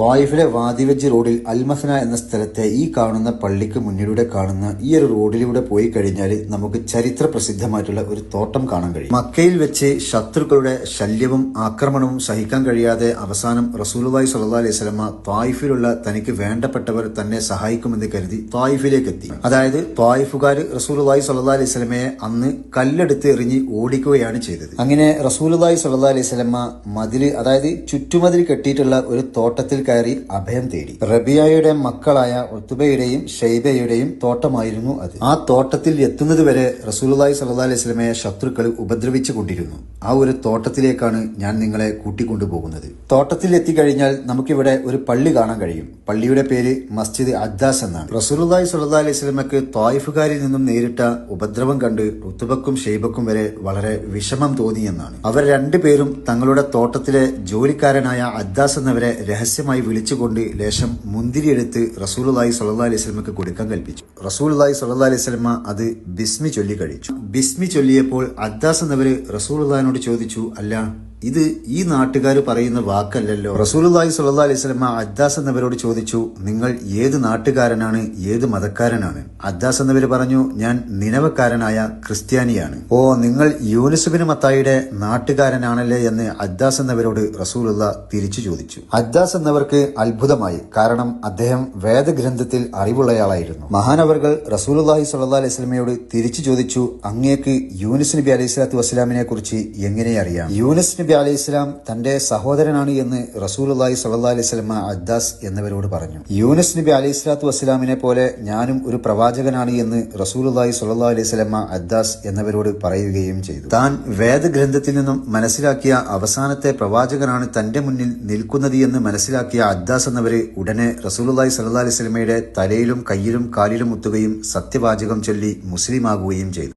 ത്വായിഫിലെ വാദിവെജ് റോഡിൽ അൽമസന എന്ന സ്ഥലത്തെ ഈ കാണുന്ന പള്ളിക്ക് മുന്നിലൂടെ കാണുന്ന ഈ ഒരു റോഡിലൂടെ പോയി കഴിഞ്ഞാൽ നമുക്ക് ചരിത്ര പ്രസിദ്ധമായിട്ടുള്ള ഒരു തോട്ടം കാണാൻ കഴിയും. മക്കയിൽ വെച്ച് ശത്രുക്കളുടെ ശല്യവും ആക്രമണവും സഹിക്കാൻ കഴിയാതെ അവസാനം റസൂലുള്ളാഹി സ്വല്ലല്ലാഹു അലൈഹി വസല്ലമ ത്വായിഫിലുള്ള തനിക്ക് വേണ്ടപ്പെട്ടവർ തന്നെ സഹായിക്കുമെന്ന് കരുതി ത്വായിഫിലേക്ക് എത്തി. അതായത് ത്വായിഫുകാർ റസൂലുള്ളാഹി സ്വല്ലല്ലാഹു അലൈഹി വസല്ലമയെ അന്ന് കല്ലെടുത്ത് എറിഞ്ഞ് ഓടിക്കുകയാണ് ചെയ്തത്. അങ്ങനെ റസൂലുള്ളാഹി സ്വല്ലല്ലാഹു അലൈഹി വസല്ലമ മതില്, അതായത് ചുറ്റുമതിൽ കെട്ടിയിട്ടുള്ള ഒരു തോട്ടത്തിൽ കയറി അഭയം തേടി. റബിയായുടെ മക്കളായ ഉത്ബയുടെയും ഷൈബയുടെയും തോട്ടമായിരുന്നു അത്. ആ തോട്ടത്തിൽ എത്തുന്നതുവരെ റസൂലുള്ളാഹി സ്വല്ലല്ലാഹു അലൈഹി വസല്ലമയെ ശത്രുക്കൾ ഉപദ്രവിച്ചു കൊണ്ടിരുന്നു. ആ ഒരു തോട്ടത്തിലേക്കാണ് ഞാൻ നിങ്ങളെ കൂട്ടിക്കൊണ്ടുപോകുന്നത്. തോട്ടത്തിൽ എത്തിക്കഴിഞ്ഞാൽ നമുക്കിവിടെ ഒരു പള്ളി കാണാൻ കഴിയും. പള്ളിയുടെ പേര് മസ്ജിദ് അദ്ദാസ് എന്നാണ്. റസൂലുള്ളാഹി സ്വല്ലല്ലാഹു അലൈഹി വസല്ലമയ്ക്ക് ത്വായിഫുകാരിൽ നിന്നും നേരിട്ട ഉപദ്രവം കണ്ട് ഉത്ബക്കും ഷൈബക്കും വരെ വളരെ വിഷമം തോന്നിയെന്നാണ്. അവർ രണ്ടുപേരും തങ്ങളുടെ തോട്ടത്തിലെ ജോലിക്കാരനായ അദ്ദാസ് എന്നവരെ രഹസ്യമായി വിളിച്ചുകൊണ്ട് ലേശം മുന്തിരിയെടുത്ത് റസൂലുള്ളാഹി സ്വല്ലല്ലാഹു അലൈഹി വസല്ലമയ്ക്ക് കൊടുക്കാൻ കൽപ്പിച്ചു. റസൂലുള്ളാഹി സ്വല്ലല്ലാഹു അലൈഹി വസല്ലമ അത് ബിസ്മി ചൊല്ലി കഴിച്ചു. ബിസ്മി ചൊല്ലിയപ്പോൾ അദ്ദാസ് എന്നവര് റസൂലുള്ളാഹിനോട് ചോദിച്ചു, അല്ല, ഇത് ഈ നാട്ടുകാർ പറയുന്ന വാക്കല്ലല്ലോ. റസൂലുള്ളാഹി സ്വല്ലല്ലാഹു അലൈഹി വസല്ലമ അദ്ദാസ് എന്നവരോട് ചോദിച്ചു, നിങ്ങൾ ഏത് നാട്ടുകാരനാണ്, ഏത് മതക്കാരനാണ്? അദ്ദാസ് എന്നവര് പറഞ്ഞു, ഞാൻ നിനവക്കാരനായ ക്രിസ്ത്യാനിയാണ്. ഓ, നിങ്ങൾ യൂനുസ് ബിൻ മത്തായിയുടെ നാട്ടുകാരനാണല്ലേ എന്ന് അദ്ദാസ് എന്നവരോട് റസൂലുള്ള തിരിച്ചു ചോദിച്ചു. അദ്ദാസ് എന്നവർക്ക് അത്ഭുതമായി. കാരണം അദ്ദേഹം വേദഗ്രന്ഥത്തിൽ അറിവുള്ളയാളായിരുന്നു. മഹാനവർകൾ റസൂലുള്ളാഹി സ്വല്ലല്ലാഹു അലൈഹി വസല്ലമയോട് തിരിച്ചു ചോദിച്ചു, അങ്ങേക്ക് യൂനുസ് നബി അലൈഹി സ്വലാത്തു വസ്സലാമിനെ കുറിച്ച് എങ്ങനെ അറിയാം? യൂനുസ് നബി അലൈഹി സ്വലാം തന്റെ സഹോദരനാണ് എന്ന് റസൂലുള്ളാഹി സ്വല്ലല്ലാഹു അലൈഹി വസല്ലമ അദ്ദാസ് എന്നവരോട് പറഞ്ഞു. യൂനുസ് നബി അലൈഹി സ്വലാത്തു വസ്സലാമിനെ പോലെ ഞാനും ഒരു പ്രവാചകനാണ് എന്ന് റസൂലുള്ളാഹി സ്വല്ലല്ലാഹു അലൈഹി വസല്ലമ അദ്ദാസ് എന്നവരോട് പറയുകയും ചെയ്തു. താൻ വേദഗ്രന്ഥത്തിൽ നിന്നും മനസ്സിലാക്കിയ അവസാനത്തെ പ്രവാചകനാണ് തന്റെ മുന്നിൽ നിൽക്കുന്നത് എന്ന് മനസ്സിലാക്കിയ അദ്ദാസ് എന്നവര് ഉടനെ റസൂലുള്ളാഹി സ്വല്ലല്ലാഹു അലൈഹി വസല്ലമയുടെ തലയിലും കയ്യിലും കാലിലും മുത്തുകയും സത്യവാചകം ചൊല്ലി മുസ്ലിമാകുകയും ചെയ്തു.